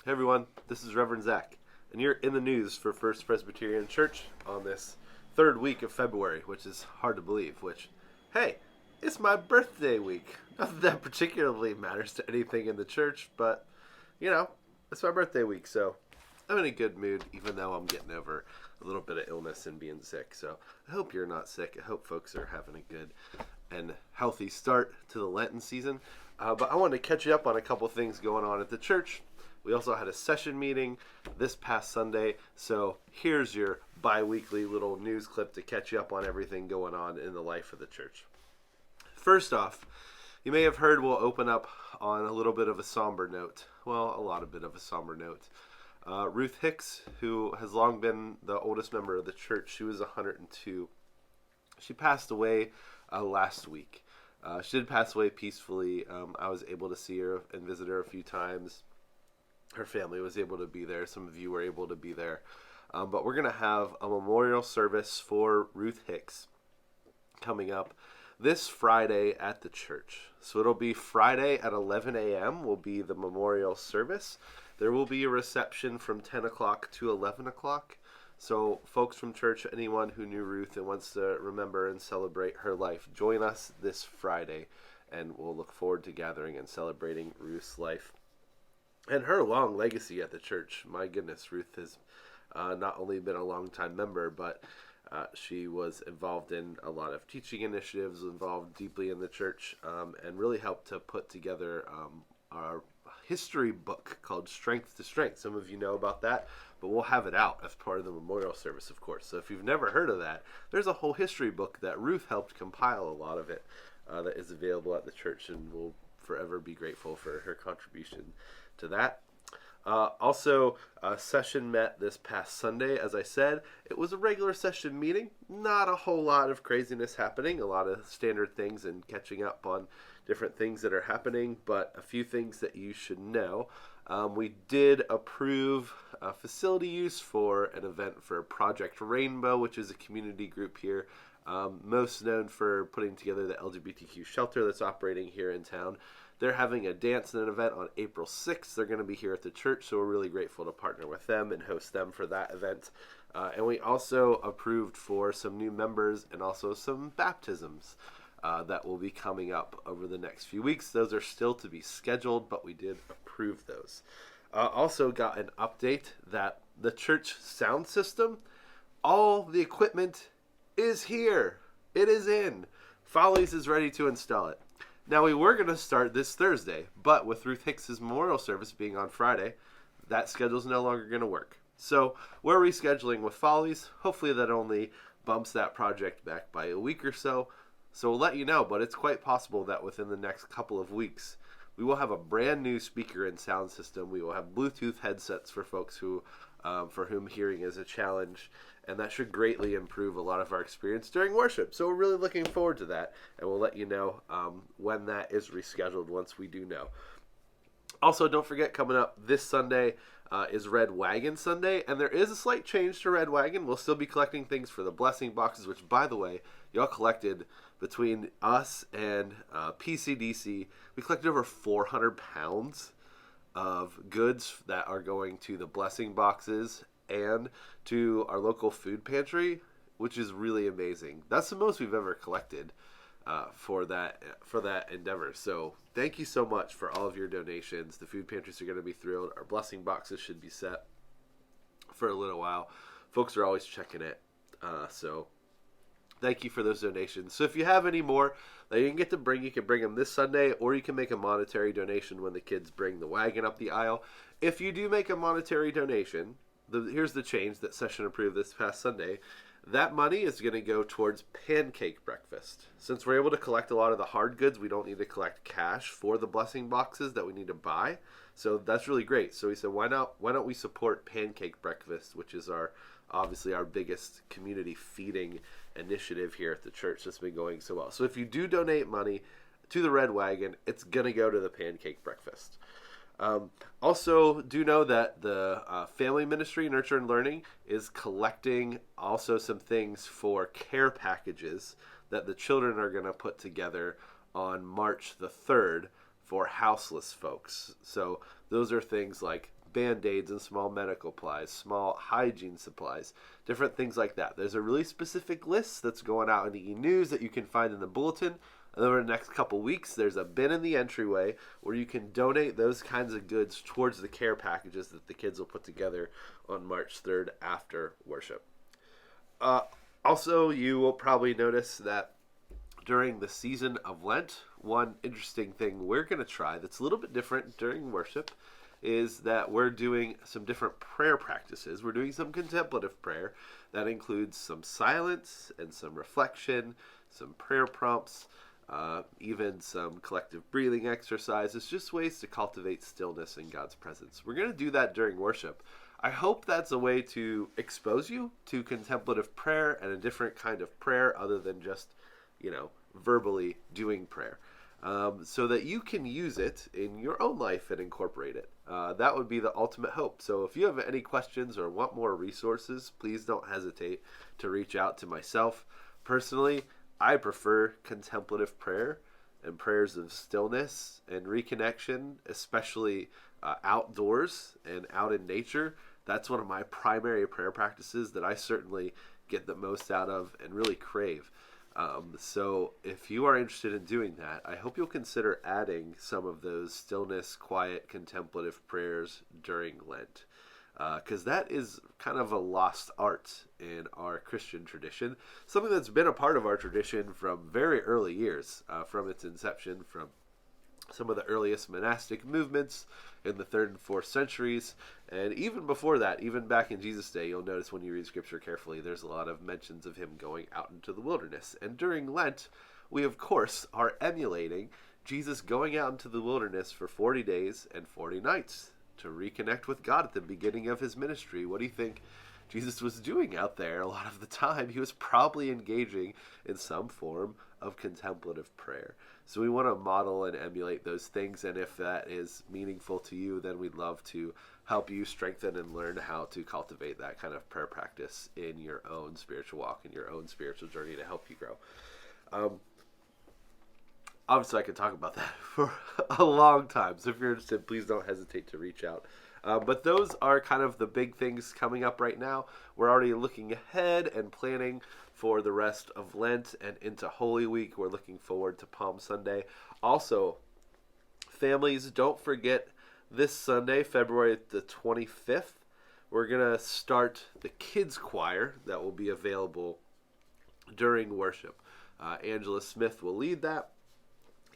Hey everyone, this is Reverend Zach, and you're in the news for First Presbyterian Church on this third week of February, which is hard to believe. Hey, it's my birthday week. Not that that particularly matters to anything in the church, but you know, it's my birthday week, so I'm in a good mood, even though I'm getting over a little bit of illness and being sick. So I hope you're not sick. I hope folks are having a good and healthy start to the Lenten season. But I wanted to catch you up on a couple things going on at the church. We also had a session meeting this past Sunday, so here's your bi-weekly little news clip to catch you up on everything going on in the life of the church. First off, you may have heard we'll open up on a little bit of a somber note. Well, a lot of bit of a somber note. Ruth Hicks, who has long been the oldest member of the church, she was 102. She passed away last week. She did pass away peacefully. I was able to see her and visit her a few times. Her family was able to be there. Some of you were able to be there. But we're going to have a memorial service for Ruth Hicks coming up this Friday at the church. So it'll be Friday at 11 a.m. will be the memorial service. There will be a reception from 10 o'clock to 11 o'clock. So folks from church, anyone who knew Ruth and wants to remember and celebrate her life, join us this Friday. And we'll look forward to gathering and celebrating Ruth's life and her long legacy at the church. My goodness, Ruth has not only been a long-time member, but she was involved in a lot of teaching initiatives, involved deeply in the church, and really helped to put together our history book called Strength to Strength. Some of you know about that, but we'll have it out as part of the memorial service, of course. So if you've never heard of that, there's a whole history book that Ruth helped compile a lot of it that is available at the church, and we'll forever be grateful for her contribution to that. Also, a session met this past Sunday. As I said, it was a regular session meeting. Not a whole lot of craziness happening, a lot of standard things and catching up on different things that are happening, but a few things that you should know. We did approve facility use for an event for Project Rainbow, which is a community group here, most known for putting together the LGBTQ shelter that's operating here in town. They're having a dance and an event on April 6th. They're going to be here at the church, so we're really grateful to partner with them and host them for that event. And we also approved for some new members and also some baptisms that will be coming up over the next few weeks. Those are still to be scheduled, but we did approve those. Also got an update that the church sound system, all the equipment is here. It is in. Follies is ready to install it. Now, we were going to start this Thursday, but with Ruth Hicks's memorial service being on Friday, that schedule's no longer going to work. So we're rescheduling with Follies. Hopefully that only bumps that project back by a week or so. So we'll let you know, but it's quite possible that within the next couple of weeks, we will have a brand new speaker and sound system. We will have Bluetooth headsets for folks who, for whom hearing is a challenge, and that should greatly improve a lot of our experience during worship. So we're really looking forward to that, and we'll let you know when that is rescheduled once we do know. Also, don't forget, coming up this Sunday is Red Wagon Sunday, and there is a slight change to Red Wagon. We'll still be collecting things for the blessing boxes, which, by the way, y'all collected between us and PCDC. We collected over 400 pounds of goods that are going to the blessing boxes and to our local food pantry, which is really amazing. That's the most we've ever collected for that endeavor. So thank you so much for all of your donations. The food pantries are going to be thrilled. Our blessing boxes should be set for a little while. Folks are always checking it. So thank you for those donations. So if you have any more that you can get to bring, you can bring them this Sunday, or you can make a monetary donation when the kids bring the wagon up the aisle. If you do make a monetary donation, here's the change that session approved this past Sunday. That money is going to go towards pancake breakfast. Since we're able to collect a lot of the hard goods, we don't need to collect cash for the blessing boxes that we need to buy. So that's really great. So we said, why don't we support pancake breakfast, which is obviously our biggest community feeding initiative here at the church that's been going so well. So if you do donate money to the Red Wagon, it's going to go to the pancake breakfast. Also, do know that the family ministry, Nurture and Learning, is collecting also some things for care packages that the children are going to put together on March the 3rd for houseless folks. So those are things like Band-Aids and small medical supplies, small hygiene supplies, different things like that. There's a really specific list that's going out in the e-news that you can find in the bulletin. And over the next couple weeks, there's a bin in the entryway where you can donate those kinds of goods towards the care packages that the kids will put together on March 3rd after worship. Also, you will probably notice that during the season of Lent, one interesting thing we're going to try that's a little bit different during worship is that we're doing some different prayer practices. We're doing some contemplative prayer that includes some silence and some reflection, some prayer prompts, even some collective breathing exercises, just ways to cultivate stillness in God's presence. We're going to do that during worship. I hope that's a way to expose you to contemplative prayer and a different kind of prayer other than just, verbally doing prayer, so that you can use it in your own life and incorporate it. That would be the ultimate hope. So if you have any questions or want more resources, please don't hesitate to reach out to myself. Personally, I prefer contemplative prayer and prayers of stillness and reconnection, especially outdoors and out in nature. That's one of my primary prayer practices that I certainly get the most out of and really crave. So if you are interested in doing that, I hope you'll consider adding some of those stillness, quiet, contemplative prayers during Lent. Because that is kind of a lost art in our Christian tradition, something that's been a part of our tradition from very early years, from its inception, from some of the earliest monastic movements in the 3rd and 4th centuries, and even before that, even back in Jesus' day. You'll notice when you read Scripture carefully, there's a lot of mentions of him going out into the wilderness. And during Lent, we of course are emulating Jesus going out into the wilderness for 40 days and 40 nights to reconnect with God at the beginning of his ministry. What do you think Jesus was doing out there? A lot of the time, he was probably engaging in some form of contemplative prayer. So we want to model and emulate those things, and if that is meaningful to you, then we'd love to help you strengthen and learn how to cultivate that kind of prayer practice in your own spiritual walk, in your own spiritual journey to help you grow. Obviously, I could talk about that for a long time, so if you're interested, please don't hesitate to reach out. But those are kind of the big things coming up right now. We're already looking ahead and planning for the rest of Lent and into Holy Week. We're looking forward to Palm Sunday. Also, families, don't forget this Sunday, February the 25th, we're going to start the kids choir that will be available during worship. Angela Smith will lead that.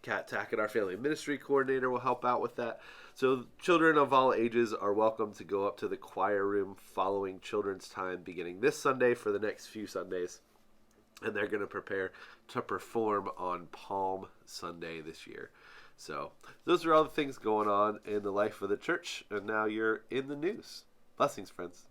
Kat Tackett, our family ministry coordinator, will help out with that. So children of all ages are welcome to go up to the choir room following children's time beginning this Sunday for the next few Sundays. And they're going to prepare to perform on Palm Sunday this year. So those are all the things going on in the life of the church. And now you're in the news. Blessings, friends.